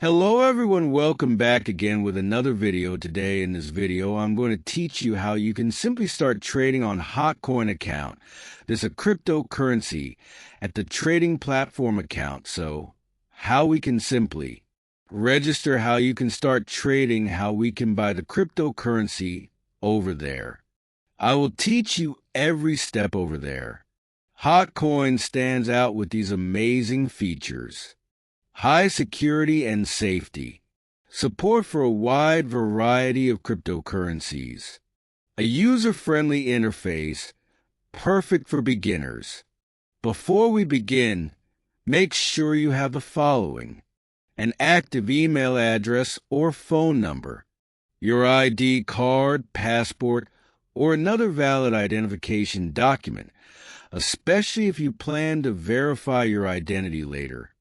Hello everyone, welcome back again with another video. Today in this video, I'm going to teach you how you can simply start trading on Hotcoin account. This is a cryptocurrency at the trading platform account. So how we can simply register, how you can start trading, how we can buy the cryptocurrency over there. I will teach you every step over there. Hotcoin stands out with these amazing features. High security and safety, support for a wide variety of cryptocurrencies, a user-friendly interface, perfect for beginners. Before we begin, make sure you have the following: an active email address or phone number, your ID card, passport, or another valid identification document, especially if you plan to verify your identity later.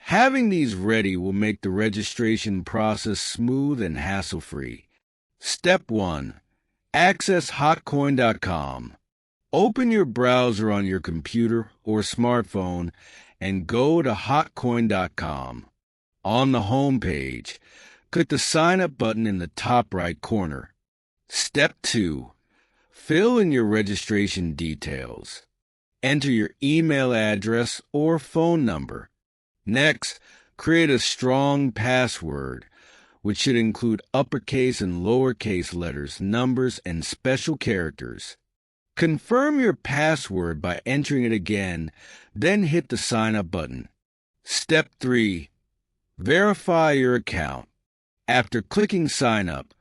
Having these ready will make the registration process smooth and hassle-free. Step 1. Access Hotcoin.com. Open your browser on your computer or smartphone and go to Hotcoin.com. On the home page, click the Sign Up button in the top right corner. Step 2. Fill in your registration details. Enter your email address or phone number. Next, create a strong password, which should include uppercase and lowercase letters, numbers, and special characters. Confirm your password by entering it again, then hit the Sign Up button. Step 3. Verify your account. After clicking Sign Up,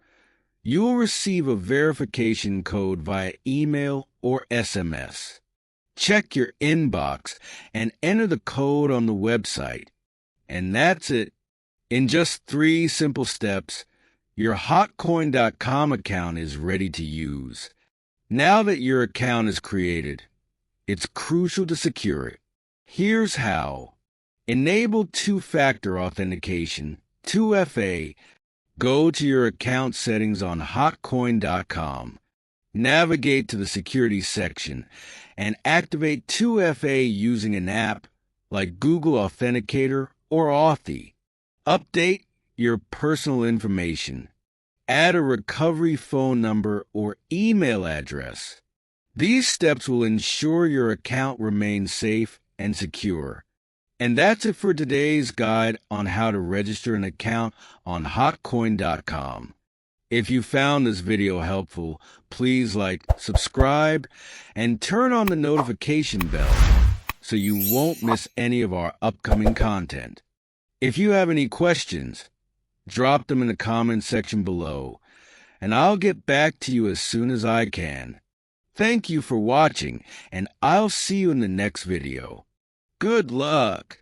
you will receive a verification code via email or SMS. Check your inbox and enter the code on the website. And that's it. In just 3 simple steps, your Hotcoin.com account is ready to use. Now that your account is created, it's crucial to secure it. Here's how. Enable two-factor authentication, 2FA. Go to your account settings on Hotcoin.com. Navigate to the security section and activate 2FA using an app like Google Authenticator or Authy. Update your personal information. Add a recovery phone number or email address. These steps will ensure your account remains safe and secure. And that's it for today's guide on how to register an account on Hotcoin.com. If you found this video helpful, please like, subscribe, and turn on the notification bell so you won't miss any of our upcoming content. If you have any questions, drop them in the comment section below, and I'll get back to you as soon as I can. Thank you for watching, and I'll see you in the next video. Good luck!